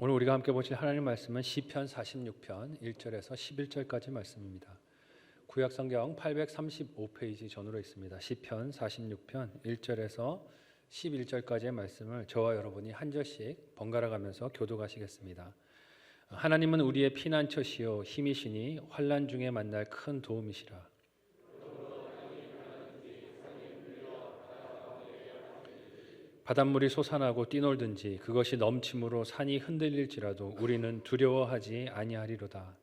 오늘 우리가 함께 보실 하나님 말씀은 시편 46편 1절에서 11절까지 말씀입니다. 구약 성경 835페이지 전으로 있습니다. 시편 46편 1절에서 11절까지의 말씀을 저와 여러분이 한 절씩 번갈아 가면서 교독하시겠습니다. 하나님은 우리의 피난처시요 힘이시니 환난 중에 만날 큰 도움이시라. 바닷물이 솟아나고 뛰놀든지 그것이 넘침으로 산이 흔들릴지라도 우리는 두려워하지 아니하리로다.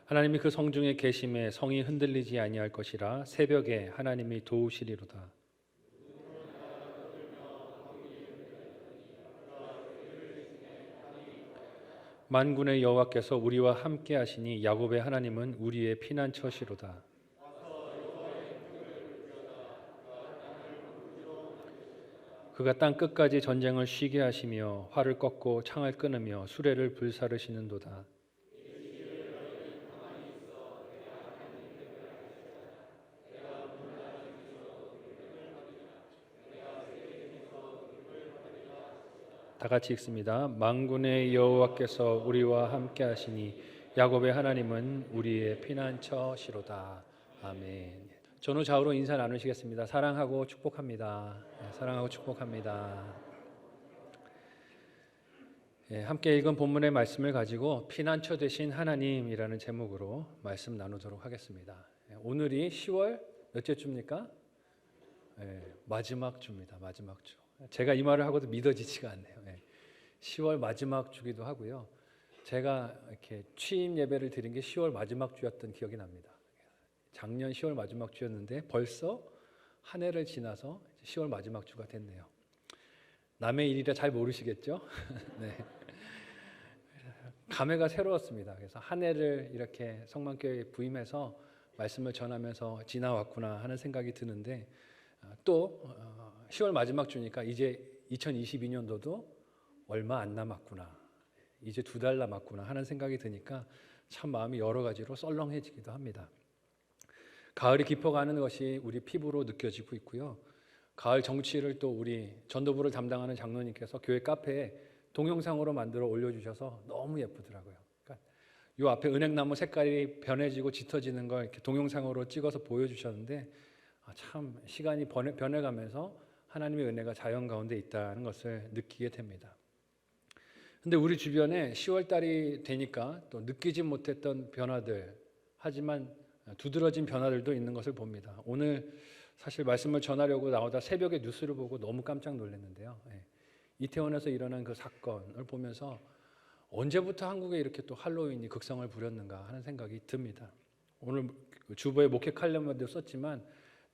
하나님이 그 성중에 계심에 성이 흔들리지 아니할 것이라. 새벽에 하나님이 도우시리로다. 만군의 여호와께서 우리와 함께 하시니 야곱의 하나님은 우리의 피난처시로다. 그가 땅 끝까지 전쟁을 쉬게 하시며 활을 꺾고 창을 끊으며 수레를 불사르시는도다. 다 같이 읽습니다. 만군의 여호와께서 우리와 함께 하시니 야곱의 하나님은 우리의 피난처시로다. 아멘. 전후 좌우로 인사 나누시겠습니다. 사랑하고 축복합니다. 사랑하고 축복합니다. 함께 읽은 본문의 말씀을 가지고 피난처 되신 하나님이라는 제목으로 말씀 나누도록 하겠습니다. 오늘이 10월 몇째 주입니까? 마지막 주입니다. 마지막 주. 제가 이 말을 하고도 믿어지지가 않네요. 10월 마지막 주기도 하고요. 제가 이렇게 취임 예배를 드린 게 10월 마지막 주였던 기억이 납니다. 작년 10월 마지막 주였는데 벌써 한 해를 지나서 10월 마지막 주가 됐네요. 남의 일이라 잘 모르시겠죠? 네. 감회가 새로웠습니다. 그래서 한 해를 이렇게 성만교회에 부임해서 말씀을 전하면서 지나왔구나 하는 생각이 드는데 또 10월 마지막 주니까 이제 2022년도도 얼마 안 남았구나, 이제 2달 남았구나 하는 생각이 드니까 참 마음이 여러 가지로 썰렁해지기도 합니다. 가을이 깊어가는 것이 우리 피부로 느껴지고 있고요. 가을 정취를 또 우리 전도부를 담당하는 장로님께서 교회 카페에 동영상으로 만들어 올려주셔서 너무 예쁘더라고요. 그러니까 이 앞에 은행나무 색깔이 변해지고 짙어지는 걸 이렇게 동영상으로 찍어서 보여주셨는데 참 시간이 변해가면서 하나님의 은혜가 자연 가운데 있다는 것을 느끼게 됩니다. 근데 우리 주변에 10월 달이 되니까 또 느끼지 못했던 변화들, 하지만 두드러진 변화들도 있는 것을 봅니다. 오늘 사실 말씀을 전하려고 나오다 새벽에 뉴스를 보고 너무 깜짝 놀랐는데요. 이태원에서 일어난 그 사건을 보면서 언제부터 한국에 이렇게 또 할로윈이 극성을 부렸는가 하는 생각이 듭니다. 오늘 주보에 목회 칼럼에도 썼지만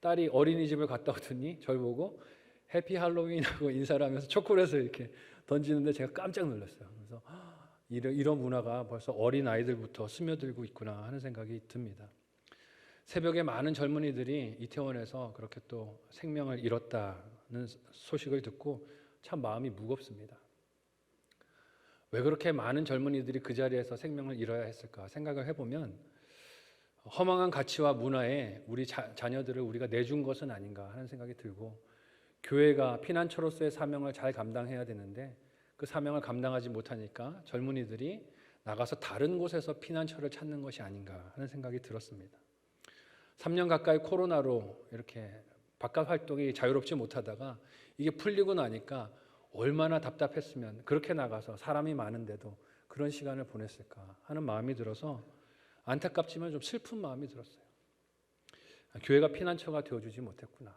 딸이 어린이집을 갔다 오더니 저를 보고 해피 할로윈하고 인사를 하면서 초콜릿을 이렇게 던지는데 제가 깜짝 놀랐어요. 그래서 이런 문화가 벌써 어린 아이들부터 스며들고 있구나 하는 생각이 듭니다. 새벽에 많은 젊은이들이 이태원에서 그렇게 또 생명을 잃었다는 소식을 듣고 참 마음이 무겁습니다. 왜 그렇게 많은 젊은이들이 그 자리에서 생명을 잃어야 했을까 생각을 해보면 허망한 가치와 문화에 우리 자녀들을 우리가 내준 것은 아닌가 하는 생각이 들고, 교회가 피난처로서의 사명을 잘 감당해야 되는데 그 사명을 감당하지 못하니까 젊은이들이 나가서 다른 곳에서 피난처를 찾는 것이 아닌가 하는 생각이 들었습니다. 3년 가까이 코로나로 이렇게 바깥 활동이 자유롭지 못하다가 이게 풀리고 나니까 얼마나 답답했으면 그렇게 나가서 사람이 많은데도 그런 시간을 보냈을까 하는 마음이 들어서 안타깝지만 좀 슬픈 마음이 들었어요. 교회가 피난처가 되어주지 못했구나.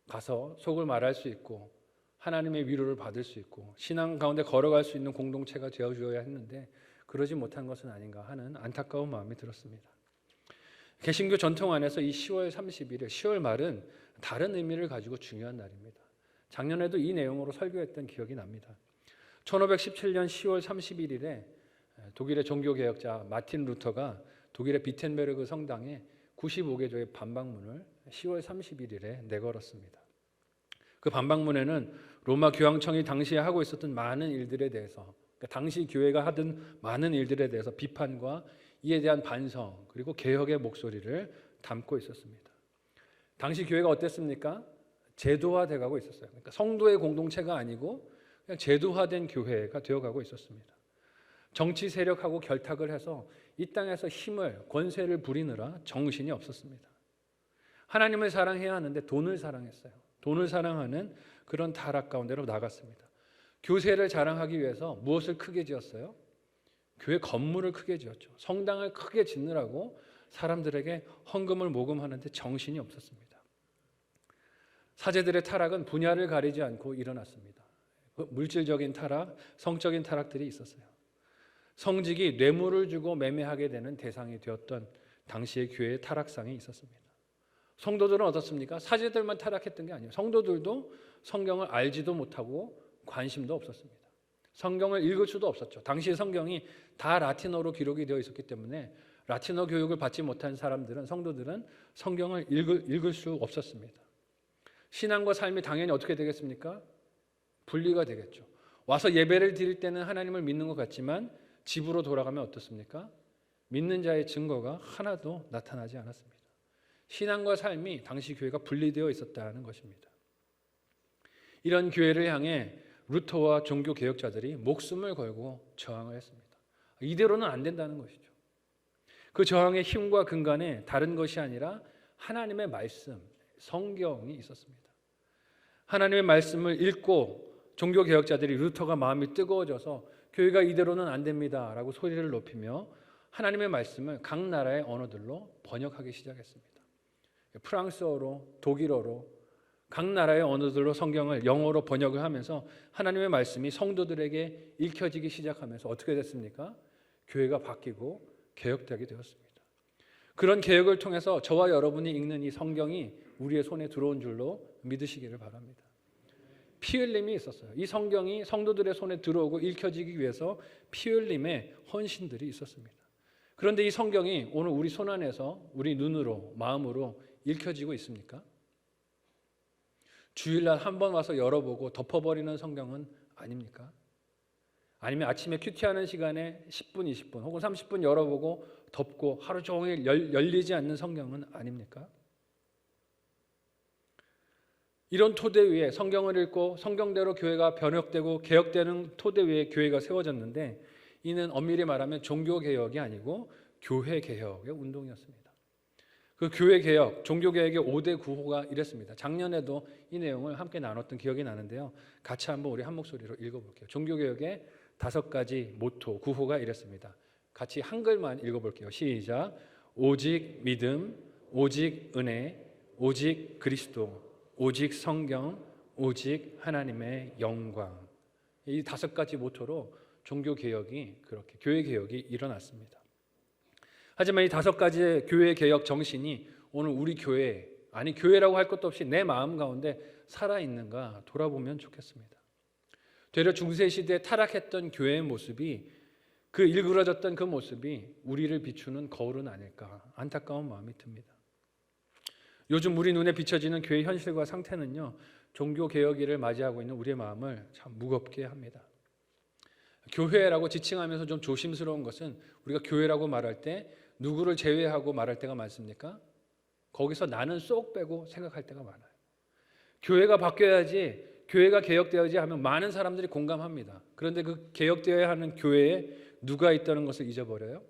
가서 속을 말할 수 있고 하나님의 위로를 받을 수 있고 신앙 가운데 걸어갈 수 있는 공동체가 되어주어야 했는데 그러지 못한 것은 아닌가 하는 안타까운 마음이 들었습니다. 개신교 전통 안에서 이 10월 31일, 10월 말은 다른 의미를 가지고 중요한 날입니다. 작년에도 이 내용으로 설교했던 기억이 납니다. 1517년 10월 31일에 독일의 종교개혁자 마틴 루터가 독일의 비텐베르그 성당에 95개조의 반박문을 10월 31일에 내걸었습니다. 그 반박문에는 로마 교황청이 당시에 하고 있었던 많은 일들에 대해서, 그러니까 당시 교회가 하던 많은 일들에 대해서 비판과 이에 대한 반성 그리고 개혁의 목소리를 담고 있었습니다. 당시 교회가 어땠습니까? 제도화돼 가고 있었어요. 그러니까 성도의 공동체가 아니고 그냥 제도화된 교회가 되어가고 있었습니다. 정치 세력하고 결탁을 해서 이 땅에서 힘을, 권세를 부리느라 정신이 없었습니다. 하나님을 사랑해야 하는데 돈을 사랑했어요. 돈을 사랑하는 그런 타락 가운데로 나갔습니다. 교세를 자랑하기 위해서 무엇을 크게 지었어요? 교회 건물을 크게 지었죠. 성당을 크게 짓느라고 사람들에게 헌금을 모금하는데 정신이 없었습니다. 사제들의 타락은 분야를 가리지 않고 일어났습니다. 물질적인 타락, 성적인 타락들이 있었어요. 성직이 뇌물을 주고 매매하게 되는 대상이 되었던 당시의 교회의 타락상이 있었습니다. 성도들은 어떻습니까? 사제들만 타락했던 게 아니에요. 성도들도 성경을 알지도 못하고 관심도 없었습니다. 성경을 읽을 수도 없었죠. 당시 성경이 다 라틴어로 기록이 되어 있었기 때문에 라틴어 교육을 받지 못한 사람들은, 성도들은 성경을 읽을 수 없었습니다. 신앙과 삶이 당연히 어떻게 되겠습니까? 분리가 되겠죠. 와서 예배를 드릴 때는 하나님을 믿는 것 같지만 집으로 돌아가면 어떻습니까? 믿는 자의 증거가 하나도 나타나지 않았습니다. 신앙과 삶이 당시 교회가 분리되어 있었다는 것입니다. 이런 교회를 향해 루터와 종교 개혁자들이 목숨을 걸고 저항을 했습니다. 이대로는 안 된다는 것이죠. 그 저항의 힘과 근간에 다른 것이 아니라 하나님의 말씀, 성경이 있었습니다. 하나님의 말씀을 읽고 종교 개혁자들이 루터가 마음이 뜨거워져서 교회가 이대로는 안 됩니다라고 소리를 높이며 하나님의 말씀을 각 나라의 언어들로 번역하기 시작했습니다. 프랑스어로, 독일어로 각 나라의 언어들로 성경을 영어로 번역을 하면서 하나님의 말씀이 성도들에게 읽혀지기 시작하면서 어떻게 됐습니까? 교회가 바뀌고 개혁되게 되었습니다. 그런 개혁을 통해서 저와 여러분이 읽는 이 성경이 우리의 손에 들어온 줄로 믿으시기를 바랍니다. 피 흘림이 있었어요. 이 성경이 성도들의 손에 들어오고 읽혀지기 위해서 피 흘림의 헌신들이 있었습니다. 그런데 이 성경이 오늘 우리 손 안에서 우리 눈으로, 마음으로 읽혀지고 있습니까? 주일날 한 번 와서 열어보고 덮어버리는 성경은 아닙니까? 아니면 아침에 큐티하는 시간에 10분, 20분 혹은 30분 열어보고 덮고 하루 종일 열리지 않는 성경은 아닙니까? 이런 토대 위에 성경을 읽고 성경대로 교회가 변혁되고 개혁되는 토대 위에 교회가 세워졌는데 이는 엄밀히 말하면 종교개혁이 아니고 교회개혁의 운동이었습니다. 그 교회개혁, 종교개혁의 5대 구호가 이랬습니다. 작년에도 이 내용을 함께 나눴던 기억이 나는데요. 같이 한번 우리 한 목소리로 읽어볼게요. 종교개혁의 5가지 모토, 구호가 이랬습니다. 같이 한글만 읽어볼게요. 시작. 오직 믿음, 오직 은혜, 오직 그리스도, 오직 성경, 오직 하나님의 영광. 이 5가지 모토로 종교개혁이 그렇게 교회개혁이 일어났습니다. 하지만 이 5가지의 교회개혁 정신이 오늘 우리 교회, 아니 교회라고 할 것도 없이 내 마음 가운데 살아있는가 돌아보면 좋겠습니다. 되려 중세시대에 타락했던 교회의 모습이 그 일그러졌던 그 모습이 우리를 비추는 거울은 아닐까 안타까운 마음이 듭니다. 요즘 우리 눈에 비춰지는 교회 현실과 상태는요, 종교개혁일을 맞이하고 있는 우리의 마음을 참 무겁게 합니다. 교회라고 지칭하면서 좀 조심스러운 것은 우리가 교회라고 말할 때 누구를 제외하고 말할 때가 많습니까? 거기서 나는 쏙 빼고 생각할 때가 많아요. 교회가 바뀌어야지, 교회가 개혁되어야지 하면 많은 사람들이 공감합니다. 그런데 그 개혁되어야 하는 교회에 누가 있다는 것을 잊어버려요?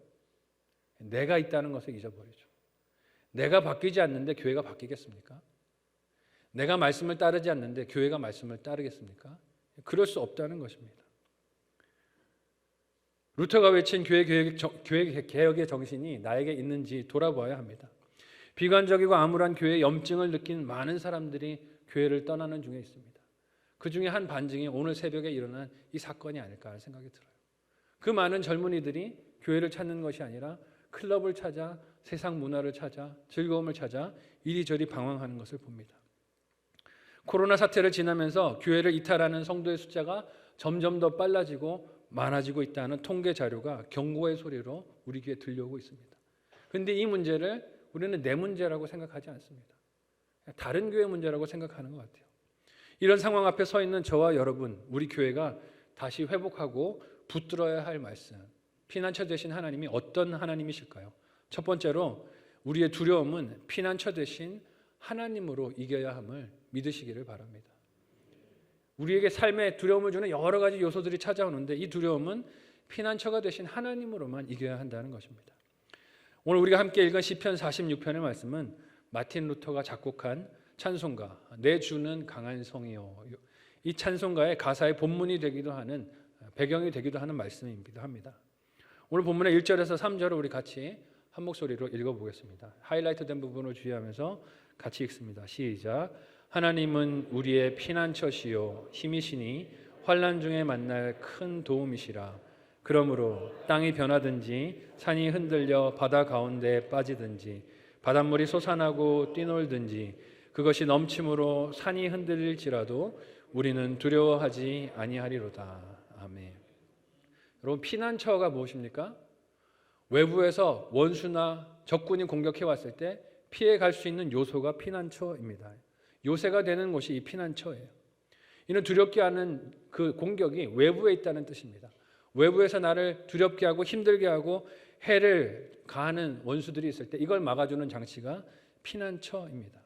내가 있다는 것을 잊어버리죠. 내가 바뀌지 않는데 교회가 바뀌겠습니까? 내가 말씀을 따르지 않는데 교회가 말씀을 따르겠습니까? 그럴 수 없다는 것입니다. 루터가 외친 교회 개혁의 정신이 나에게 있는지 돌아보아야 합니다. 비관적이고 암울한 교회의 염증을 느낀 많은 사람들이 교회를 떠나는 중에 있습니다. 그 중에 한 반증이 오늘 새벽에 일어난 이 사건이 아닐까 하는 생각이 들어요. 그 많은 젊은이들이 교회를 찾는 것이 아니라 클럽을 찾아, 세상 문화를 찾아, 즐거움을 찾아 이리저리 방황하는 것을 봅니다. 코로나 사태를 지나면서 교회를 이탈하는 성도의 숫자가 점점 더 빨라지고 많아지고 있다는 통계 자료가 경고의 소리로 우리 귀에 들려오고 있습니다. 그런데 이 문제를 우리는 내 문제라고 생각하지 않습니다. 다른 교회 문제라고 생각하는 것 같아요. 이런 상황 앞에 서 있는 저와 여러분, 우리 교회가 다시 회복하고 붙들어야 할 말씀, 피난처 되신 하나님이 어떤 하나님이실까요? 첫 번째로 우리의 두려움은 피난처 되신 하나님으로 이겨야 함을 믿으시기를 바랍니다. 우리에게 삶에 두려움을 주는 여러 가지 요소들이 찾아오는데 이 두려움은 피난처가 되신 하나님으로만 이겨야 한다는 것입니다. 오늘 우리가 함께 읽은 시편 46편의 말씀은 마틴 루터가 작곡한 찬송가 내 주는 강한 성이요, 이 찬송가의 가사의 본문이 되기도 하는, 배경이 되기도 하는 말씀이기도 합니다. 오늘 본문의 1절에서 3절을 우리 같이 한 목소리로 읽어보겠습니다. 하이라이트된 부분을 주의하면서 같이 읽습니다. 시작. 하나님은 우리의 피난처시요 힘이시니 환난 중에 만날 큰 도움이시라. 그러므로 땅이 변하든지 산이 흔들려 바다 가운데 빠지든지 바닷물이 솟아나고 뛰놀든지 그것이 넘침으로 산이 흔들릴지라도 우리는 두려워하지 아니하리로다. 아멘. 여러분, 피난처가 무엇입니까? 외부에서 원수나 적군이 공격해 왔을 때 피해 갈 수 있는 요소가 피난처입니다. 요새가 되는 곳이 이 피난처예요. 이는 두렵게 하는 그 공격이 외부에 있다는 뜻입니다. 외부에서 나를 두렵게 하고 힘들게 하고 해를 가하는 원수들이 있을 때 이걸 막아주는 장치가 피난처입니다.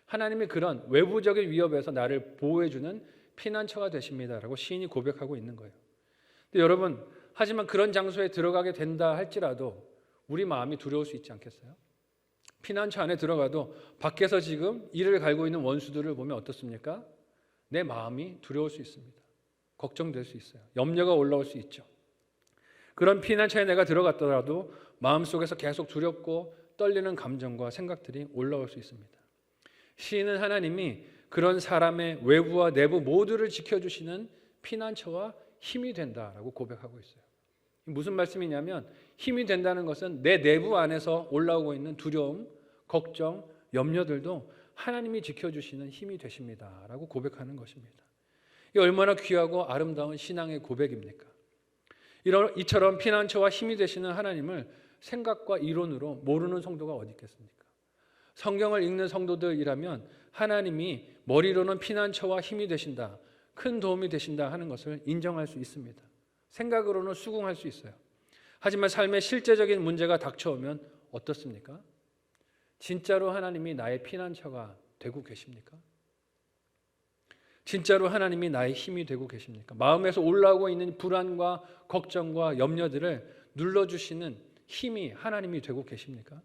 하나님이 그런 외부적인 위협에서 나를 보호해주는 피난처가 되십니다라고 시인이 고백하고 있는 거예요. 근데 여러분, 하지만 그런 장소에 들어가게 된다 할지라도 우리 마음이 두려울 수 있지 않겠어요? 피난처 안에 들어가도 밖에서 지금 이를 갈고 있는 원수들을 보면 어떻습니까? 내 마음이 두려울 수 있습니다. 걱정될 수 있어요. 염려가 올라올 수 있죠. 그런 피난처에 내가 들어갔더라도 마음속에서 계속 두렵고 떨리는 감정과 생각들이 올라올 수 있습니다. 시인은 하나님이 그런 사람의 외부와 내부 모두를 지켜주시는 피난처와 힘이 된다라고 고백하고 있어요. 무슨 말씀이냐면 힘이 된다는 것은 내 내부 안에서 올라오고 있는 두려움, 걱정, 염려들도 하나님이 지켜주시는 힘이 되십니다라고 고백하는 것입니다. 이게 얼마나 귀하고 아름다운 신앙의 고백입니까? 이처럼 피난처와 힘이 되시는 하나님을 생각과 이론으로 모르는 성도가 어디 있겠습니까? 성경을 읽는 성도들이라면 하나님이 머리로는 피난처와 힘이 되신다, 큰 도움이 되신다 하는 것을 인정할 수 있습니다. 생각으로는 수긍할 수 있어요. 하지만 삶의 실제적인 문제가 닥쳐오면 어떻습니까? 진짜로 하나님이 나의 피난처가 되고 계십니까? 진짜로 하나님이 나의 힘이 되고 계십니까? 마음에서 올라오고 있는 불안과 걱정과 염려들을 눌러주시는 힘이 하나님이 되고 계십니까?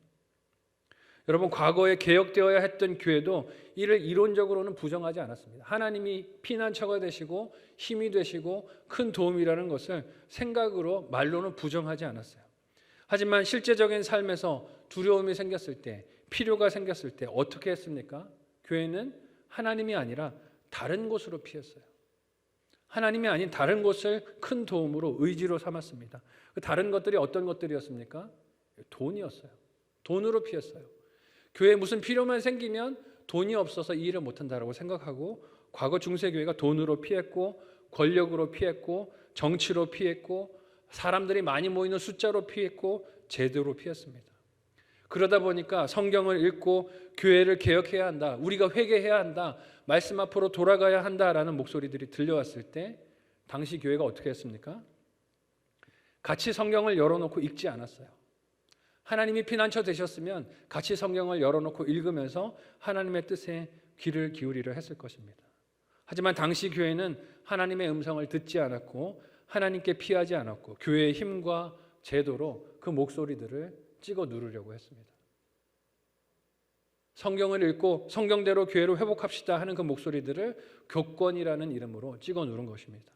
여러분, 과거에 개혁되어야 했던 교회도 이를 이론적으로는 부정하지 않았습니다. 하나님이 피난처가 되시고 힘이 되시고 큰 도움이라는 것을 생각으로 말로는 부정하지 않았어요. 하지만 실제적인 삶에서 두려움이 생겼을 때, 필요가 생겼을 때 어떻게 했습니까? 교회는 하나님이 아니라 다른 곳으로 피했어요. 하나님이 아닌 다른 곳을 큰 도움으로 의지로 삼았습니다. 그 다른 것들이 어떤 것들이었습니까? 돈이었어요. 돈으로 피했어요. 교회에 무슨 필요만 생기면 돈이 없어서 이 일을 못한다라고 생각하고 과거 중세교회가 돈으로 피했고 권력으로 피했고 정치로 피했고 사람들이 많이 모이는 숫자로 피했고 제도로 피했습니다. 그러다 보니까 성경을 읽고 교회를 개혁해야 한다, 우리가 회개해야 한다, 말씀 앞으로 돌아가야 한다라는 목소리들이 들려왔을 때 당시 교회가 어떻게 했습니까? 같이 성경을 열어놓고 읽지 않았어요. 하나님이 피난처 되셨으면 같이 성경을 열어놓고 읽으면서 하나님의 뜻에 귀를 기울이려 했을 것입니다. 하지만 당시 교회는 하나님의 음성을 듣지 않았고 하나님께 피하지 않았고 교회의 힘과 제도로 그 목소리들을 찍어 누르려고 했습니다. 성경을 읽고 성경대로 교회로 회복합시다 하는 그 목소리들을 교권이라는 이름으로 찍어 누른 것입니다.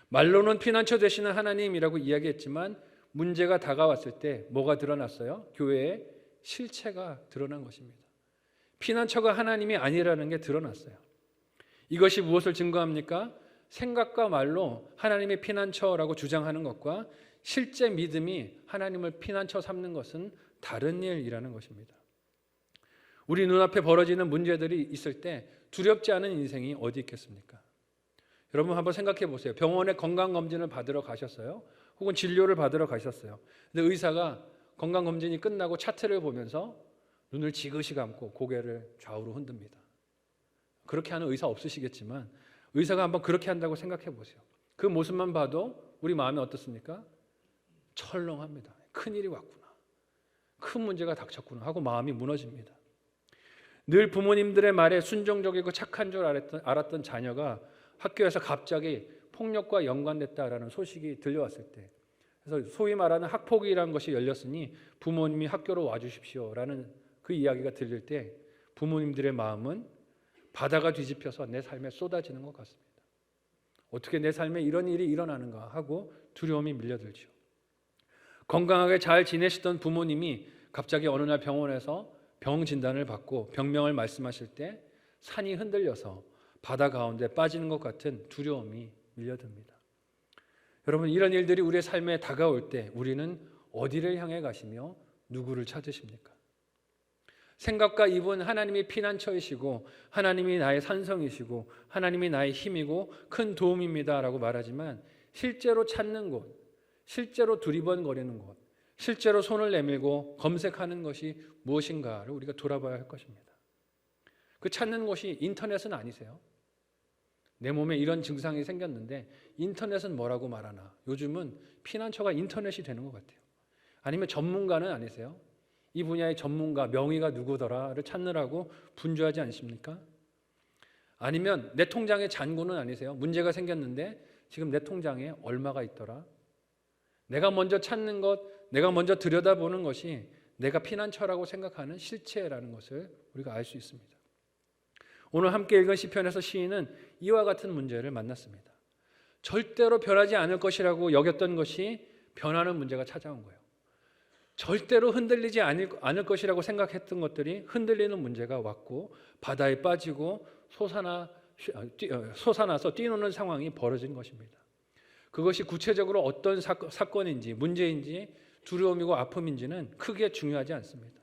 말로는 피난처 되시는 하나님이라고 이야기했지만 문제가 다가왔을 때 뭐가 드러났어요? 교회의 실체가 드러난 것입니다. 피난처가 하나님이 아니라는 게 드러났어요. 이것이 무엇을 증거합니까? 생각과 말로 하나님의 피난처라고 주장하는 것과 실제 믿음이 하나님을 피난처 삼는 것은 다른 일이라는 것입니다. 우리 눈앞에 벌어지는 문제들이 있을 때 두렵지 않은 인생이 어디 있겠습니까? 여러분 한번 생각해 보세요. 병원에 건강검진을 받으러 가셨어요. 혹은 진료를 받으러 가셨어요. 근데 의사가 건강검진이 끝나고 차트를 보면서 눈을 지그시 감고 고개를 좌우로 흔듭니다. 그렇게 하는 의사 없으시겠지만 의사가 한번 그렇게 한다고 생각해 보세요. 그 모습만 봐도 우리 마음이 어떻습니까? 철렁합니다. 큰일이 왔구나. 큰 문제가 닥쳤구나 하고 마음이 무너집니다. 늘 부모님들의 말에 순종적이고 착한 줄 알았던 자녀가 학교에서 갑자기 폭력과 연관됐다라는 소식이 들려왔을 때, 그래서 소위 말하는 학폭이라는 것이 열렸으니 부모님이 학교로 와주십시오라는 그 이야기가 들릴 때 부모님들의 마음은 바다가 뒤집혀서 내 삶에 쏟아지는 것 같습니다. 어떻게 내 삶에 이런 일이 일어나는가 하고 두려움이 밀려들죠. 건강하게 잘 지내시던 부모님이 갑자기 어느 날 병원에서 병 진단을 받고 병명을 말씀하실 때 산이 흔들려서 바다 가운데 빠지는 것 같은 두려움이 밀려듭니다. 여러분, 이런 일들이 우리의 삶에 다가올 때 우리는 어디를 향해 가시며 누구를 찾으십니까? 생각과 입은 하나님이 피난처이시고 하나님이 나의 산성이시고 하나님이 나의 힘이고 큰 도움입니다 라고 말하지만 실제로 찾는 곳, 실제로 두리번거리는 곳, 실제로 손을 내밀고 검색하는 것이 무엇인가를 우리가 돌아봐야 할 것입니다. 그 찾는 곳이 인터넷은 아니세요? 내 몸에 이런 증상이 생겼는데 인터넷은 뭐라고 말하나? 요즘은 피난처가 인터넷이 되는 것 같아요. 아니면 전문가는 아니세요? 이 분야의 전문가, 명의가 누구더라를 찾느라고 분주하지 않으십니까? 아니면 내 통장의 잔고는 아니세요? 문제가 생겼는데 지금 내 통장에 얼마가 있더라? 내가 먼저 찾는 것, 내가 먼저 들여다보는 것이 내가 피난처라고 생각하는 실체라는 것을 우리가 알 수 있습니다. 오늘 함께 읽은 시편에서 시인은 이와 같은 문제를 만났습니다. 절대로 변하지 않을 것이라고 여겼던 것이 변하는 문제가 찾아온 거예요. 절대로 흔들리지 않을 것이라고 생각했던 것들이 흔들리는 문제가 왔고 바다에 빠지고 솟아나서 뛰노는 상황이 벌어진 것입니다. 그것이 구체적으로 어떤 사건인지 문제인지 두려움이고 아픔인지는 크게 중요하지 않습니다.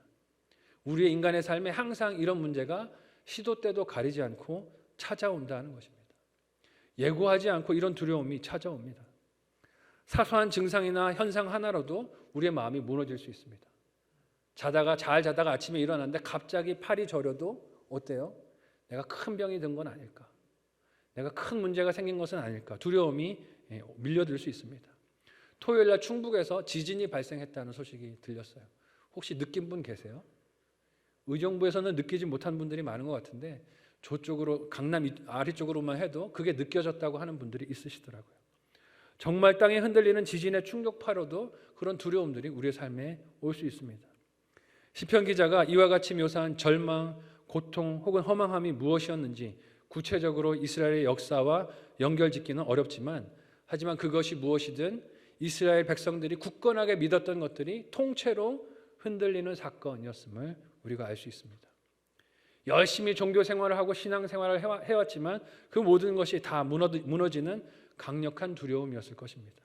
우리의 인간의 삶에 항상 이런 문제가 시도 때도 가리지 않고 찾아온다는 것입니다. 예고하지 않고 이런 두려움이 찾아옵니다. 사소한 증상이나 현상 하나로도 우리의 마음이 무너질 수 있습니다. 잘 자다가 아침에 일어났는데 갑자기 팔이 저려도 어때요? 내가 큰 병이 든 건 아닐까? 내가 큰 문제가 생긴 것은 아닐까? 두려움이 밀려들 수 있습니다. 토요일 날 충북에서 지진이 발생했다는 소식이 들렸어요. 혹시 느낀 분 계세요? 의정부에서는 느끼지 못한 분들이 많은 것 같은데 저쪽으로 강남 아래쪽으로만 해도 그게 느껴졌다고 하는 분들이 있으시더라고요. 정말 땅이 흔들리는 지진의 충격파로도 그런 두려움들이 우리의 삶에 올 수 있습니다. 시편 기자가 이와 같이 묘사한 절망, 고통 혹은 허망함이 무엇이었는지 구체적으로 이스라엘의 역사와 연결짓기는 어렵지만 하지만 그것이 무엇이든 이스라엘 백성들이 굳건하게 믿었던 것들이 통째로 흔들리는 사건이었음을 우리가 알 수 있습니다. 열심히 종교 생활을 하고 신앙 생활을 해왔지만 그 모든 것이 다 무너지는 강력한 두려움이었을 것입니다.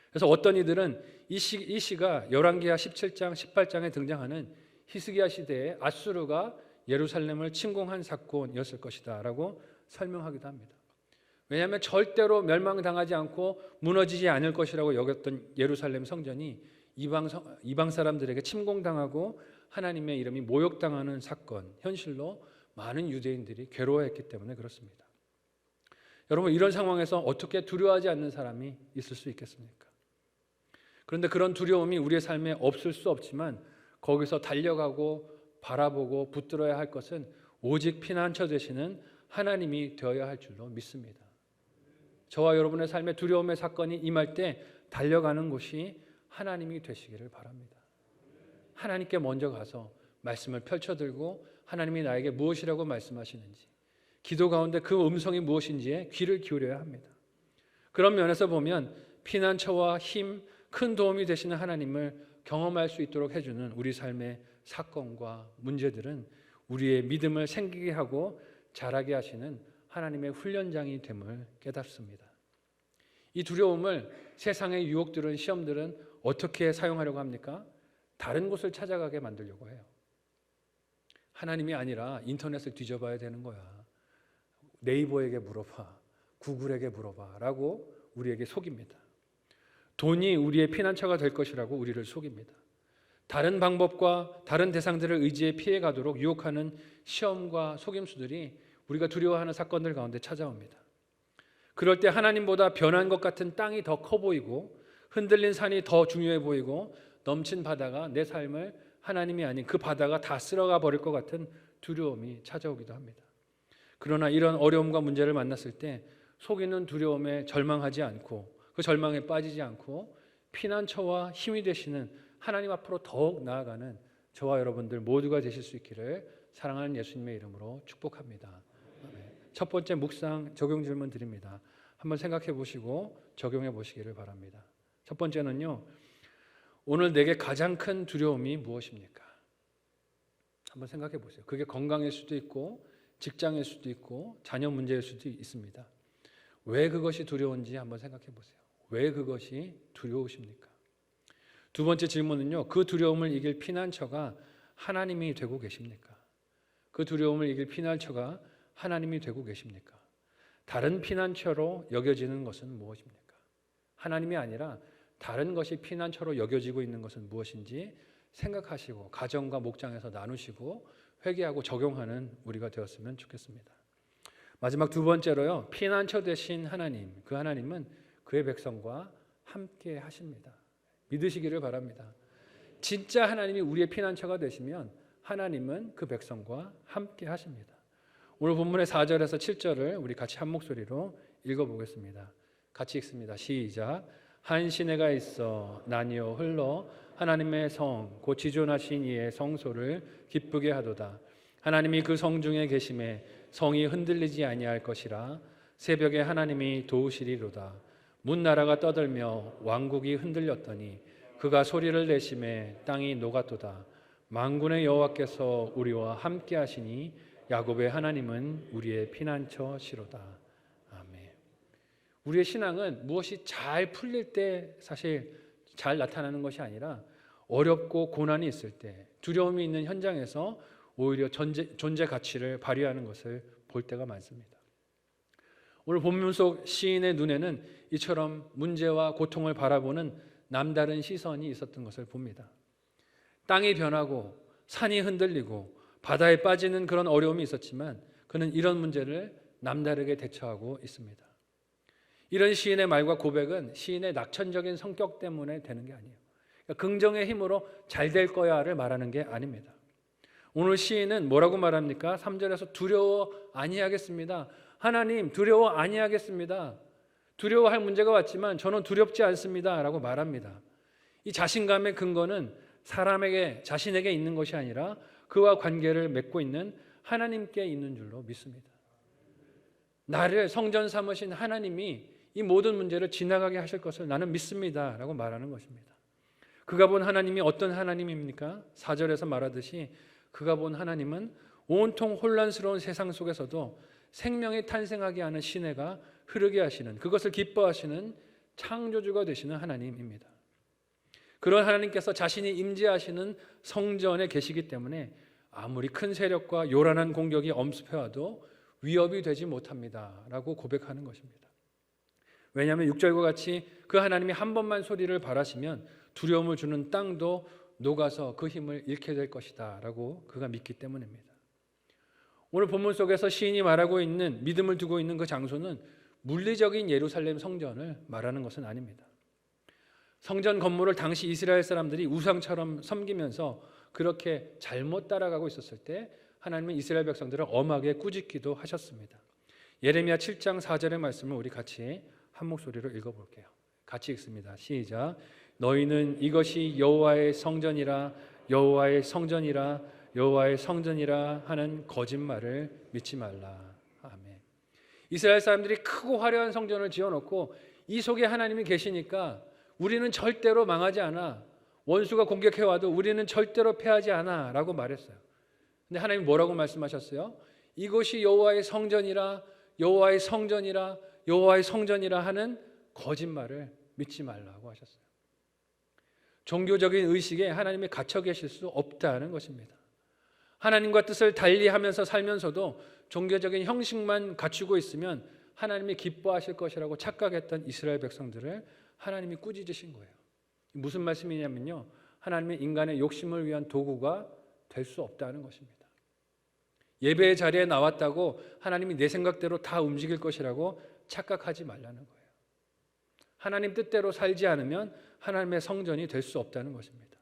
그래서 어떤 이들은 이 시가 열왕기하 17장, 18장에 등장하는 히스기야 시대에 아수르가 예루살렘을 침공한 사건이었을 것이다 라고 설명하기도 합니다. 왜냐하면 절대로 멸망당하지 않고 무너지지 않을 것이라고 여겼던 예루살렘 성전이 이방 사람들에게 침공당하고 하나님의 이름이 모욕당하는 사건, 현실로 많은 유대인들이 괴로워했기 때문에 그렇습니다. 여러분, 이런 상황에서 어떻게 두려워하지 않는 사람이 있을 수 있겠습니까? 그런데 그런 두려움이 우리의 삶에 없을 수 없지만 거기서 달려가고 바라보고 붙들어야 할 것은 오직 피난처 되시는 하나님이 되어야 할 줄로 믿습니다. 저와 여러분의 삶에 두려움의 사건이 임할 때 달려가는 곳이 하나님이 되시기를 바랍니다. 하나님께 먼저 가서 말씀을 펼쳐들고 하나님이 나에게 무엇이라고 말씀하시는지, 기도 가운데 그 음성이 무엇인지에 귀를 기울여야 합니다. 그런 면에서 보면 피난처와 힘, 큰 도움이 되시는 하나님을 경험할 수 있도록 해주는 우리 삶의 사건과 문제들은 우리의 믿음을 생기게 하고 자라게 하시는 하나님의 훈련장이 됨을 깨닫습니다. 이 두려움을 세상의 유혹들은, 시험들은 어떻게 사용하려고 합니까? 다른 곳을 찾아가게 만들려고 해요. 하나님이 아니라 인터넷을 뒤져봐야 되는 거야. 네이버에게 물어봐, 구글에게 물어봐 라고 우리에게 속입니다. 돈이 우리의 피난처가 될 것이라고 우리를 속입니다. 다른 방법과 다른 대상들을 의지해 피해가도록 유혹하는 시험과 속임수들이 우리가 두려워하는 사건들 가운데 찾아옵니다. 그럴 때 하나님보다 변한 것 같은 땅이 더 커 보이고 흔들린 산이 더 중요해 보이고 넘친 바다가 내 삶을 하나님이 아닌 그 바다가 다 쓸어가 버릴 것 같은 두려움이 찾아오기도 합니다. 그러나 이런 어려움과 문제를 만났을 때 속이는 두려움에 절망하지 않고 그 절망에 빠지지 않고 피난처와 힘이 되시는 하나님 앞으로 더욱 나아가는 저와 여러분들 모두가 되실 수 있기를 사랑하는 예수님의 이름으로 축복합니다. 첫 번째 묵상 적용 질문 드립니다. 한번 생각해 보시고 적용해 보시기를 바랍니다. 첫 번째는요, 오늘 내게 가장 큰 두려움이 무엇입니까? 한번 생각해 보세요. 그게 건강일 수도 있고 직장일 수도 있고 자녀 문제일 수도 있습니다. 왜 그것이 두려운지 한번 생각해 보세요. 왜 그것이 두려우십니까? 두 번째 질문은요, 그 두려움을 이길 피난처가 하나님이 되고 계십니까? 그 두려움을 이길 피난처가 하나님이 되고 계십니까? 다른 피난처로 여겨지는 것은 무엇입니까? 하나님이 아니라 다른 것이 피난처로 여겨지고 있는 것은 무엇인지 생각하시고 가정과 목장에서 나누시고 회개하고 적용하는 우리가 되었으면 좋겠습니다. 마지막 두 번째로요, 피난처 되신 하나님, 그 하나님은 그의 백성과 함께 하십니다. 믿으시기를 바랍니다. 진짜 하나님이 우리의 피난처가 되시면 하나님은 그 백성과 함께 하십니다. 오늘 본문의 4절에서 7절을 우리 같이 한 목소리로 읽어보겠습니다. 같이 읽습니다. 시작. 한 시내가 있어 나뉘어 흘러 하나님의 성 곧 지존하신 이의 성소를 기쁘게 하도다. 하나님이 그 성 중에 계심에 성이 흔들리지 아니할 것이라. 새벽에 하나님이 도우시리로다. 문나라가 떠들며 왕국이 흔들렸더니 그가 소리를 내심에 땅이 녹았도다. 만군의 여호와께서 우리와 함께 하시니 야곱의 하나님은 우리의 피난처시로다. 아멘. 우리의 신앙은 무엇이 잘 풀릴 때 사실 잘 나타나는 것이 아니라 어렵고 고난이 있을 때, 두려움이 있는 현장에서 오히려 존재 가치를 발휘하는 것을 볼 때가 많습니다. 오늘 본문 속 시인의 눈에는 이처럼 문제와 고통을 바라보는 남다른 시선이 있었던 것을 봅니다. 땅이 변하고 산이 흔들리고 바다에 빠지는 그런 어려움이 있었지만 그는 이런 문제를 남다르게 대처하고 있습니다. 이런 시인의 말과 고백은 시인의 낙천적인 성격 때문에 되는 게 아니에요. 그러니까 긍정의 힘으로 잘 될 거야를 말하는 게 아닙니다. 오늘 시인은 뭐라고 말합니까? 3절에서 두려워 아니하겠습니다. 하나님, 두려워 아니하겠습니다. 두려워할 문제가 왔지만 저는 두렵지 않습니다 라고 말합니다. 이 자신감의 근거는 자신에게 있는 것이 아니라 그와 관계를 맺고 있는 하나님께 있는 줄로 믿습니다. 나를 성전 삼으신 하나님이 이 모든 문제를 지나가게 하실 것을 나는 믿습니다 라고 말하는 것입니다. 그가 본 하나님이 어떤 하나님입니까? 4절에서 말하듯이 그가 본 하나님은 온통 혼란스러운 세상 속에서도 생명이 탄생하게 하는 시내가 흐르게 하시는, 그것을 기뻐하시는 창조주가 되시는 하나님입니다. 그런 하나님께서 자신이 임재하시는 성전에 계시기 때문에 아무리 큰 세력과 요란한 공격이 엄습해와도 위협이 되지 못합니다 라고 고백하는 것입니다. 왜냐하면 6절과 같이 그 하나님이 한 번만 소리를 발하시면 두려움을 주는 땅도 녹아서 그 힘을 잃게 될 것이다 라고 그가 믿기 때문입니다. 오늘 본문 속에서 시인이 말하고 있는, 믿음을 두고 있는 그 장소는 물리적인 예루살렘 성전을 말하는 것은 아닙니다. 성전 건물을 당시 이스라엘 사람들이 우상처럼 섬기면서 그렇게 잘못 따라가고 있었을 때 하나님은 이스라엘 백성들을 엄하게 꾸짖기도 하셨습니다. 예레미야 7장 4절의 말씀을 우리 같이 한 목소리로 읽어볼게요. 같이 읽습니다. 시작. 너희는 이것이 여호와의 성전이라, 여호와의 성전이라, 여호와의 성전이라 하는 거짓말을 믿지 말라. 아멘. 이스라엘 사람들이 크고 화려한 성전을 지어놓고 이 속에 하나님이 계시니까 우리는 절대로 망하지 않아, 원수가 공격해와도 우리는 절대로 패하지 않아 라고 말했어요. 근데 하나님이 뭐라고 말씀하셨어요? 이것이 여호와의 성전이라, 여호와의 성전이라, 여호와의 성전이라 하는 거짓말을 믿지 말라고 하셨어요. 종교적인 의식에 하나님이 갇혀 계실 수 없다는 것입니다. 하나님과 뜻을 달리하면서 살면서도 종교적인 형식만 갖추고 있으면 하나님이 기뻐하실 것이라고 착각했던 이스라엘 백성들을 하나님이 꾸짖으신 거예요. 무슨 말씀이냐면요, 하나님의 인간의 욕심을 위한 도구가 될 수 없다는 것입니다. 예배의 자리에 나왔다고 하나님이 내 생각대로 다 움직일 것이라고 착각하지 말라는 거예요. 하나님 뜻대로 살지 않으면 하나님의 성전이 될 수 없다는 것입니다.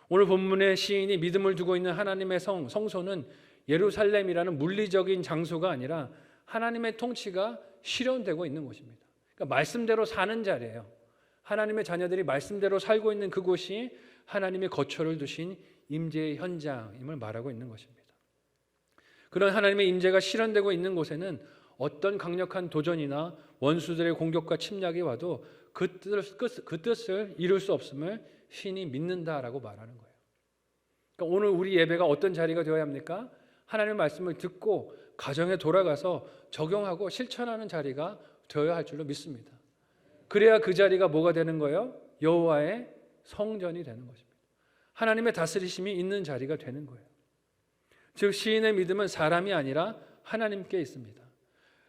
오늘 본문의 시인이 믿음을 두고 있는 하나님의 성소는 예루살렘이라는 물리적인 장소가 아니라 하나님의 통치가 실현되고 있는 곳입니다. 그러니까 말씀대로 사는 자리예요. 하나님의 자녀들이 말씀대로 살고 있는 그곳이 하나님의 거처를 두신 임재의 현장임을 말하고 있는 것입니다. 그런 하나님의 임재가 실현되고 있는 곳에는 어떤 강력한 도전이나 원수들의 공격과 침략이 와도 그 뜻을 이룰 수 없음을 신이 믿는다라고 말하는 거예요. 그러니까 오늘 우리 예배가 어떤 자리가 되어야 합니까? 하나님의 말씀을 듣고 가정에 돌아가서 적용하고 실천하는 자리가 되어야 할 줄로 믿습니다. 그래야 그 자리가 뭐가 되는 거예요? 여호와의 성전이 되는 것입니다. 하나님의 다스리심이 있는 자리가 되는 거예요. 즉 시인의 믿음은 사람이 아니라 하나님께 있습니다.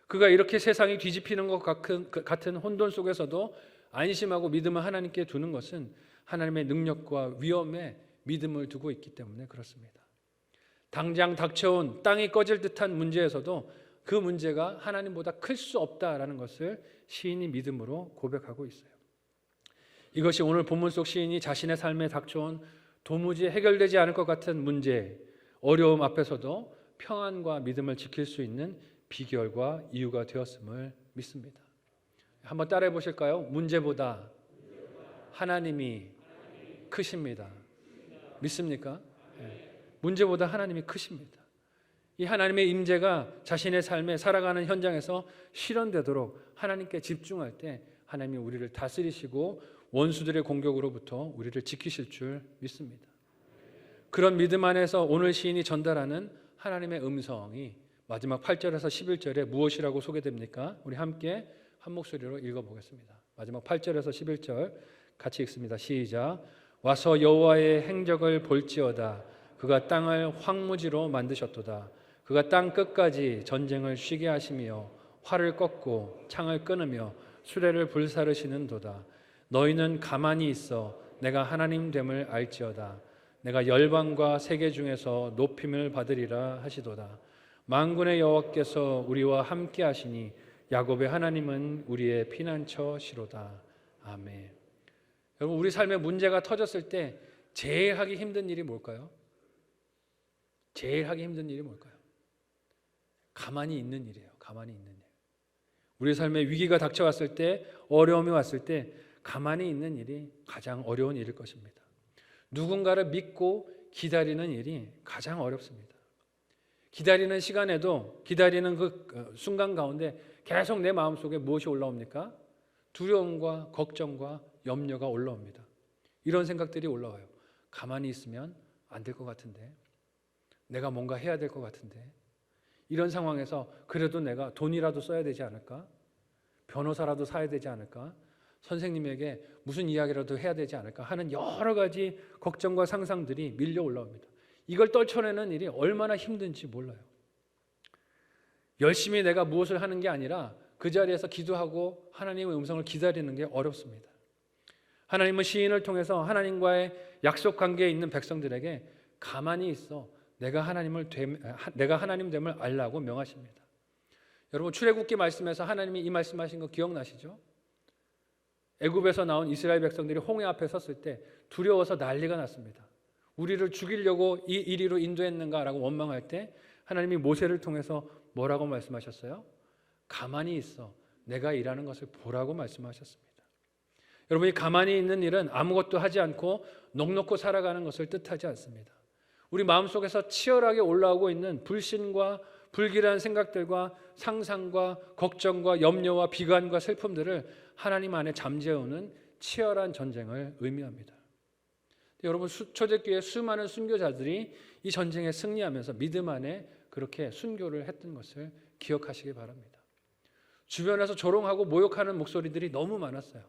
그가 이렇게 세상이 뒤집히는 것 같은 혼돈 속에서도 안심하고 믿음을 하나님께 두는 것은 하나님의 능력과 위엄에 믿음을 두고 있기 때문에 그렇습니다. 당장 닥쳐온 땅이 꺼질 듯한 문제에서도 그 문제가 하나님보다 클 수 없다라는 것을 시인이 믿음으로 고백하고 있어요. 이것이 오늘 본문 속 시인이 자신의 삶에 닥쳐온 도무지 해결되지 않을 것 같은 문제, 어려움 앞에서도 평안과 믿음을 지킬 수 있는 비결과 이유가 되었음을 믿습니다. 한번 따라해 보실까요? 문제보다 하나님이 크십니다. 믿습니까? 네. 문제보다 하나님이 크십니다. 이 하나님의 임재가 자신의 삶에 살아가는 현장에서 실현되도록 하나님께 집중할 때 하나님이 우리를 다스리시고 원수들의 공격으로부터 우리를 지키실 줄 믿습니다. 그런 믿음 안에서 오늘 시인이 전달하는 하나님의 음성이 마지막 8절에서 11절에 무엇이라고 소개됩니까? 우리 함께 한 목소리로 읽어보겠습니다. 마지막 8절에서 11절 같이 읽습니다. 시작. 와서 여호와의 행적을 볼지어다. 그가 땅을 황무지로 만드셨도다. 그가 땅 끝까지 전쟁을 쉬게 하시며 활을 꺾고 창을 끊으며 수레를 불사르시는도다. 너희는 가만히 있어 내가 하나님 됨을 알지어다. 내가 열방과 세계 중에서 높임을 받으리라 하시도다. 만군의 여호와께서 우리와 함께 하시니 야곱의 하나님은 우리의 피난처시로다. 아멘. 여러분, 우리 삶에 문제가 터졌을 때 제일 하기 힘든 일이 뭘까요? 제일 하기 힘든 일이 뭘까요? 가만히 있는 일이에요. 가만히 있는 일. 우리 삶에 위기가 닥쳐왔을 때, 어려움이 왔을 때 가만히 있는 일이 가장 어려운 일일 것입니다. 누군가를 믿고 기다리는 일이 가장 어렵습니다. 기다리는 시간에도, 기다리는 그 순간 가운데 계속 내 마음속에 무엇이 올라옵니까? 두려움과 걱정과 염려가 올라옵니다. 이런 생각들이 올라와요. 가만히 있으면 안 될 것 같은데, 내가 뭔가 해야 될 것 같은데, 이런 상황에서 그래도 내가 돈이라도 써야 되지 않을까? 변호사라도 사야 되지 않을까? 선생님에게 무슨 이야기라도 해야 되지 않을까 하는 여러 가지 걱정과 상상들이 밀려 올라옵니다. 이걸 떨쳐내는 일이 얼마나 힘든지 몰라요. 열심히 내가 무엇을 하는 게 아니라 그 자리에서 기도하고 하나님의 음성을 기다리는 게 어렵습니다. 하나님은 시인을 통해서 하나님과의 약속 관계에 있는 백성들에게 가만히 있어 내가 하나님 됨을 알라고 명하십니다. 여러분, 출애굽기 말씀에서 하나님이 이 말씀하신 거 기억나시죠? 애굽에서 나온 이스라엘 백성들이 홍해 앞에 섰을 때 두려워서 난리가 났습니다. 우리를 죽이려고 이 이리로 인도했는가라고 원망할 때 하나님이 모세를 통해서 뭐라고 말씀하셨어요? 가만히 있어 내가 일하는 것을 보라고 말씀하셨습니다. 여러분, 이 가만히 있는 일은 아무것도 하지 않고 넋놓고 살아가는 것을 뜻하지 않습니다. 우리 마음속에서 치열하게 올라오고 있는 불신과 불길한 생각들과 상상과 걱정과 염려와 비관과 슬픔들을 하나님 안에 잠재우는 치열한 전쟁을 의미합니다. 여러분, 초대교회 수많은 순교자들이 이 전쟁에 승리하면서 믿음 안에 그렇게 순교를 했던 것을 기억하시기 바랍니다. 주변에서 조롱하고 모욕하는 목소리들이 너무 많았어요.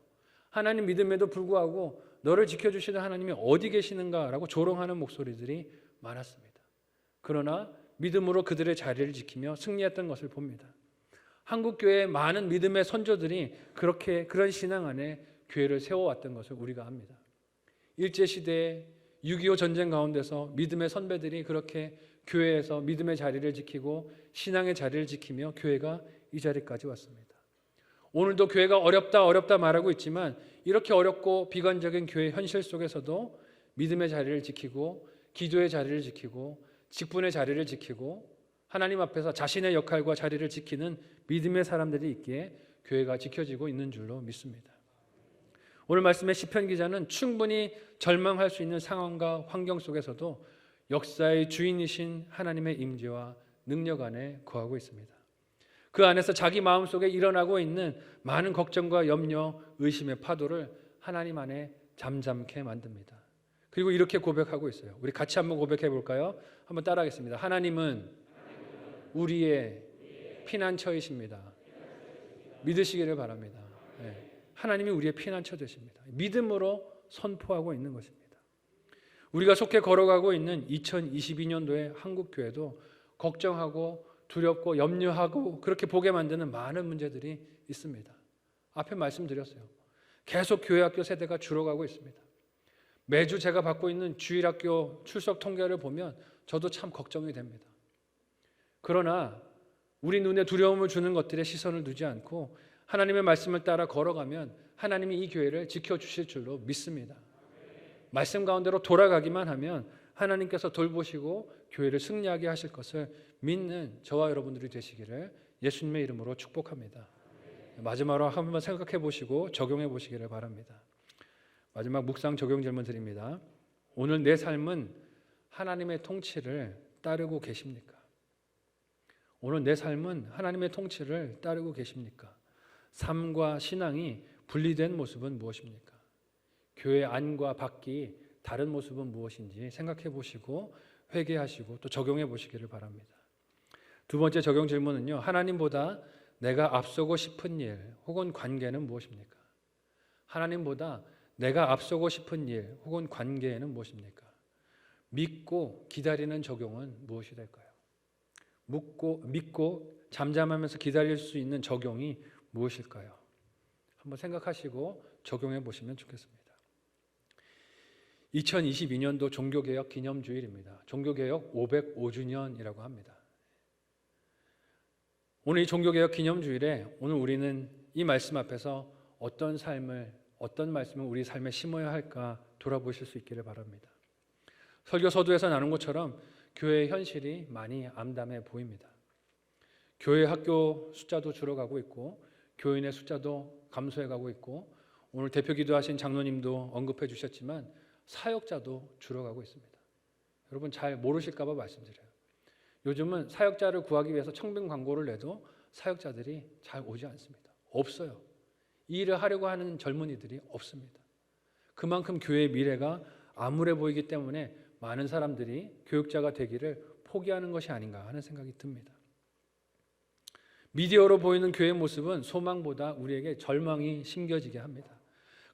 하나님 믿음에도 불구하고 너를 지켜주시는 하나님이 어디 계시는가라고 조롱하는 목소리들이 많았습니다. 그러나 믿음으로 그들의 자리를 지키며 승리했던 것을 봅니다. 한국교회의 많은 믿음의 선조들이 그런 신앙 안에 교회를 세워왔던 것을 우리가 압니다. 일제시대에 6.25 전쟁 가운데서 믿음의 선배들이 그렇게 교회에서 믿음의 자리를 지키고 신앙의 자리를 지키며 교회가 이 자리까지 왔습니다. 오늘도 교회가 어렵다 말하고 있지만 이렇게 어렵고 비관적인 교회 현실 속에서도 믿음의 자리를 지키고 기도의 자리를 지키고 직분의 자리를 지키고 하나님 앞에서 자신의 역할과 자리를 지키는 믿음의 사람들이 있기에 교회가 지켜지고 있는 줄로 믿습니다. 오늘 말씀의 시편 기자는 충분히 절망할 수 있는 상황과 환경 속에서도 역사의 주인이신 하나님의 임재와 능력 안에 거하고 있습니다. 그 안에서 자기 마음속에 일어나고 있는 많은 걱정과 염려, 의심의 파도를 하나님 안에 잠잠케 만듭니다. 그리고 이렇게 고백하고 있어요. 우리 같이 한번 고백해 볼까요? 한번 따라하겠습니다. 하나님은 우리의 피난처이십니다. 믿으시기를 바랍니다. 네. 하나님이 우리의 피난처 되십니다. 믿음으로 선포하고 있는 것입니다. 우리가 속해 걸어가고 있는 2022년도의 한국교회도 걱정하고 두렵고 염려하고 그렇게 보게 만드는 많은 문제들이 있습니다. 앞에 말씀드렸어요. 계속 교회학교 세대가 줄어가고 있습니다. 매주 제가 받고 있는 주일학교 출석 통계를 보면 저도 참 걱정이 됩니다. 그러나 우리 눈에 두려움을 주는 것들에 시선을 두지 않고 하나님의 말씀을 따라 걸어가면 하나님이 이 교회를 지켜주실 줄로 믿습니다. 말씀 가운데로 돌아가기만 하면 하나님께서 돌보시고 교회를 승리하게 하실 것을 믿는 저와 여러분들이 되시기를 예수님의 이름으로 축복합니다. 마지막으로 한번 생각해 보시고 적용해 보시기를 바랍니다. 마지막 묵상 적용 질문 드립니다. 오늘 내 삶은 하나님의 통치를 따르고 계십니까? 오늘 내 삶은 하나님의 통치를 따르고 계십니까? 삶과 신앙이 분리된 모습은 무엇입니까? 교회 안과 밖이 다른 모습은 무엇인지 생각해 보시고 회개하시고 또 적용해 보시기를 바랍니다. 두 번째 적용 질문은요. 하나님보다 내가 앞서고 싶은 일 혹은 관계는 무엇입니까? 하나님보다 내가 앞서고 싶은 일 혹은 관계는 무엇입니까? 믿고 기다리는 적용은 무엇이 될까요? 믿고 잠잠하면서 기다릴 수 있는 적용이 무엇일까요? 한번 생각하시고 적용해 보시면 좋겠습니다. 2022년도 종교개혁 기념주일입니다. 종교개혁 505주년이라고 합니다. 오늘 이 종교개혁 기념주일에 오늘 우리는 이 말씀 앞에서 어떤 말씀을 우리 삶에 심어야 할까 돌아보실 수 있기를 바랍니다. 설교 서두에서 나눈 것처럼 교회의 현실이 많이 암담해 보입니다. 교회 학교 숫자도 줄어가고 있고 교인의 숫자도 감소해가고 있고 오늘 대표 기도하신 장로님도 언급해 주셨지만 사역자도 줄어가고 있습니다. 여러분 잘 모르실까 봐 말씀드려요. 요즘은 사역자를 구하기 위해서 청빙 광고를 내도 사역자들이 잘 오지 않습니다. 없어요. 이 일을 하려고 하는 젊은이들이 없습니다. 그만큼 교회의 미래가 암울해 보이기 때문에 많은 사람들이 교육자가 되기를 포기하는 것이 아닌가 하는 생각이 듭니다. 미디어로 보이는 교회의 모습은 소망보다 우리에게 절망이 심겨지게 합니다.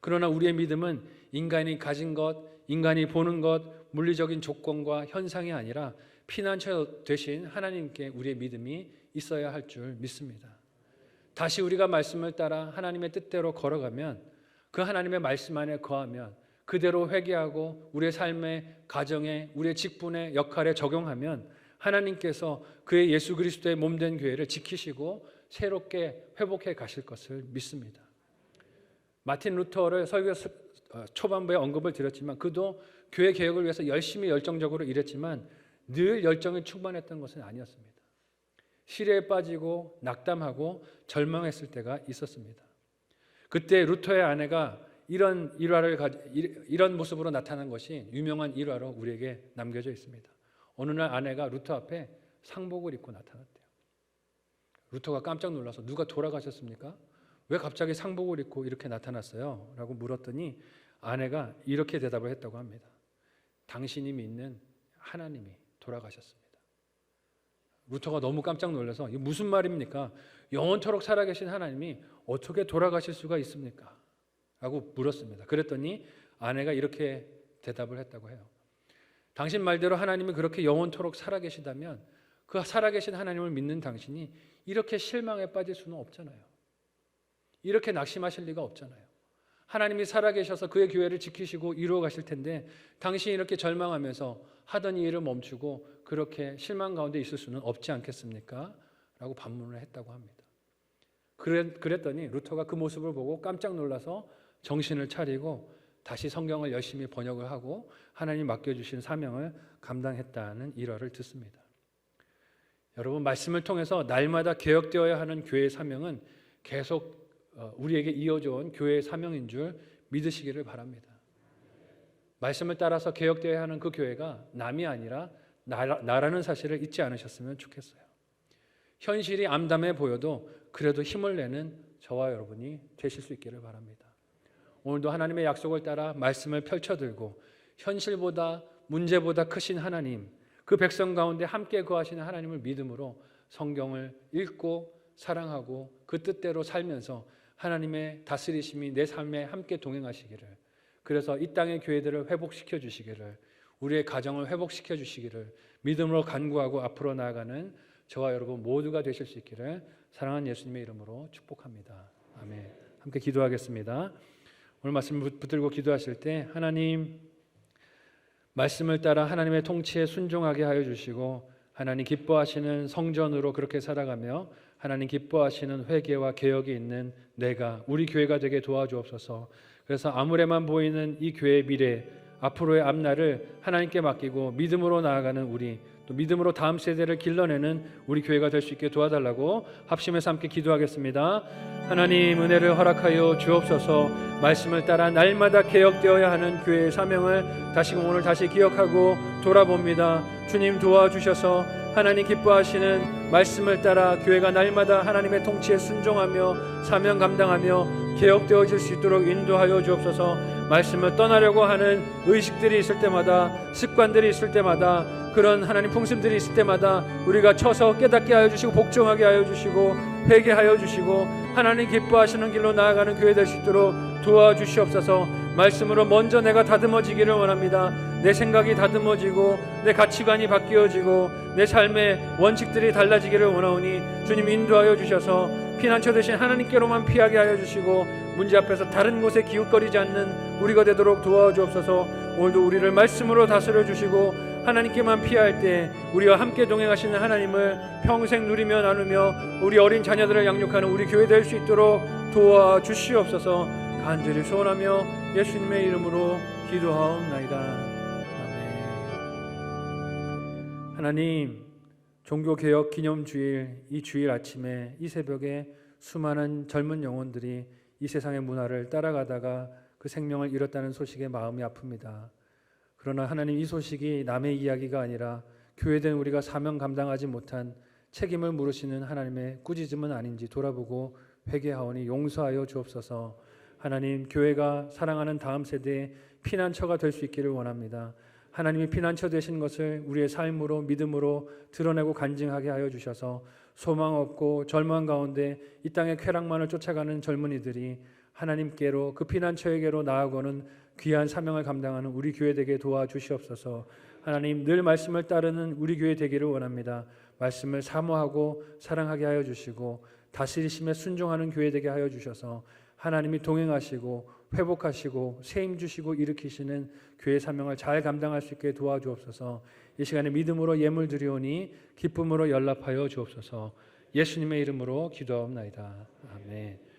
그러나 우리의 믿음은 인간이 가진 것, 인간이 보는 것, 물리적인 조건과 현상이 아니라 피난처 되신 하나님께 우리의 믿음이 있어야 할 줄 믿습니다. 다시 우리가 말씀을 따라 하나님의 뜻대로 걸어가면 그 하나님의 말씀 안에 거하면 그대로 회개하고 우리의 삶의 가정에 우리의 직분의 역할에 적용하면 하나님께서 그의 예수 그리스도의 몸된 교회를 지키시고 새롭게 회복해 가실 것을 믿습니다. 마틴 루터를 설교 초반부에 언급을 드렸지만 그도 교회 개혁을 위해서 열심히 열정적으로 일했지만 늘 열정이 충만했던 것은 아니었습니다. 시래에 빠지고 낙담하고 절망했을 때가 있었습니다. 그때 루터의 아내가 이런 모습으로 나타난 것이 유명한 일화로 우리에게 남겨져 있습니다. 어느 날 아내가 루터 앞에 상복을 입고 나타났대요. 루터가 깜짝 놀라서 누가 돌아가셨습니까? 왜 갑자기 상복을 입고 이렇게 나타났어요? 라고 물었더니 아내가 이렇게 대답을 했다고 합니다. 당신이 믿는 하나님이 돌아가셨습니다. 루터가 너무 깜짝 놀라서 이게 무슨 말입니까? 영원토록 살아계신 하나님이 어떻게 돌아가실 수가 있습니까? 라고 물었습니다. 그랬더니 아내가 이렇게 대답을 했다고 해요. 당신 말대로 하나님이 그렇게 영원토록 살아계시다면 그 살아계신 하나님을 믿는 당신이 이렇게 실망에 빠질 수는 없잖아요. 이렇게 낙심하실 리가 없잖아요. 하나님이 살아계셔서 그의 교회를 지키시고 이루어 가실 텐데 당신이 이렇게 절망하면서 하던 이 일을 멈추고 그렇게 실망 가운데 있을 수는 없지 않겠습니까? 라고 반문을 했다고 합니다. 그랬더니 루터가 그 모습을 보고 깜짝 놀라서 정신을 차리고 다시 성경을 열심히 번역을 하고 하나님 맡겨주신 사명을 감당했다는 일화를 듣습니다. 여러분, 말씀을 통해서 날마다 개혁되어야 하는 교회의 사명은 계속 우리에게 이어져 온 교회의 사명인 줄 믿으시기를 바랍니다. 말씀을 따라서 개혁되어야 하는 그 교회가 남이 아니라 나라는 사실을 잊지 않으셨으면 좋겠어요. 현실이 암담해 보여도 그래도 힘을 내는 저와 여러분이 되실 수 있기를 바랍니다. 오늘도 하나님의 약속을 따라 말씀을 펼쳐들고 현실보다 문제보다 크신 하나님, 그 백성 가운데 함께 거하시는 하나님을 믿음으로 성경을 읽고 사랑하고 그 뜻대로 살면서 하나님의 다스리심이 내 삶에 함께 동행하시기를, 그래서 이 땅의 교회들을 회복시켜 주시기를, 우리의 가정을 회복시켜 주시기를 믿음으로 간구하고 앞으로 나아가는 저와 여러분 모두가 되실 수 있기를 사랑하는 예수님의 이름으로 축복합니다. 아멘. 함께 기도하겠습니다. 오늘 말씀을 붙들고 기도하실 때 하나님, 말씀을 따라 하나님의 통치에 순종하게 하여 주시고 하나님 기뻐하시는 성전으로 그렇게 살아가며 하나님 기뻐하시는 회개와 개혁이 있는 내가, 우리 교회가 되게 도와주옵소서. 그래서 아무래만 보이는 이 교회의 미래, 앞으로의 앞날을 하나님께 맡기고 믿음으로 나아가는 우리, 또 믿음으로 다음 세대를 길러내는 우리 교회가 될 수 있게 도와달라고 합심해서 함께 기도하겠습니다. 하나님, 은혜를 허락하여 주옵소서. 말씀을 따라 날마다 개혁되어야 하는 교회의 사명을 다시금 오늘 다시 기억하고 돌아봅니다. 주님 도와주셔서 하나님 기뻐하시는 말씀을 따라 교회가 날마다 하나님의 통치에 순종하며 사명 감당하며 개혁되어질 수 있도록 인도하여 주옵소서. 말씀을 떠나려고 하는 의식들이 있을 때마다, 습관들이 있을 때마다, 그런 하나님 풍습들이 있을 때마다 우리가 쳐서 깨닫게 하여 주시고 복종하게 하여 주시고 회개하여 주시고 하나님 기뻐하시는 길로 나아가는 교회 될 수 있도록 도와주시옵소서. 말씀으로 먼저 내가 다듬어지기를 원합니다. 내 생각이 다듬어지고 내 가치관이 바뀌어지고 내 삶의 원칙들이 달라지기를 원하오니 주님 인도하여 주셔서 피난처 되신 하나님께로만 피하게 하여 주시고 문제 앞에서 다른 곳에 기웃거리지 않는 우리가 되도록 도와주옵소서. 오늘도 우리를 말씀으로 다스려 주시고 하나님께만 피할 때 우리와 함께 동행하시는 하나님을 평생 누리며 나누며 우리 어린 자녀들을 양육하는 우리 교회 될 수 있도록 도와주시옵소서. 간절히 소원하며 예수님의 이름으로 기도하옵나이다. 아멘. 하나님, 종교개혁 기념주일, 이 주일 아침에 이 새벽에 수많은 젊은 영혼들이 이 세상의 문화를 따라가다가 그 생명을 잃었다는 소식에 마음이 아픕니다. 그러나 하나님, 이 소식이 남의 이야기가 아니라 교회된 우리가 사명 감당하지 못한 책임을 물으시는 하나님의 꾸짖음은 아닌지 돌아보고 회개하오니 용서하여 주옵소서. 하나님, 교회가 사랑하는 다음 세대의 피난처가 될 수 있기를 원합니다. 하나님이 피난처 되신 것을 우리의 삶으로 믿음으로 드러내고 간증하게 하여 주셔서 소망 없고 절망 가운데 이 땅의 쾌락만을 쫓아가는 젊은이들이 하나님께로, 그 피난처에게로 나아가는 귀한 사명을 감당하는 우리 교회 되게 도와주시옵소서. 하나님, 늘 말씀을 따르는 우리 교회 되기를 원합니다. 말씀을 사모하고 사랑하게 하여 주시고 다스리심에 순종하는 교회 되게 하여 주셔서 하나님이 동행하시고 회복하시고 세임 주시고 일으키시는 교회 사명을 잘 감당할 수 있게 도와주옵소서. 이 시간에 믿음으로 예물 드리오니 기쁨으로 연락하여 주옵소서. 예수님의 이름으로 기도하옵나이다. 아멘.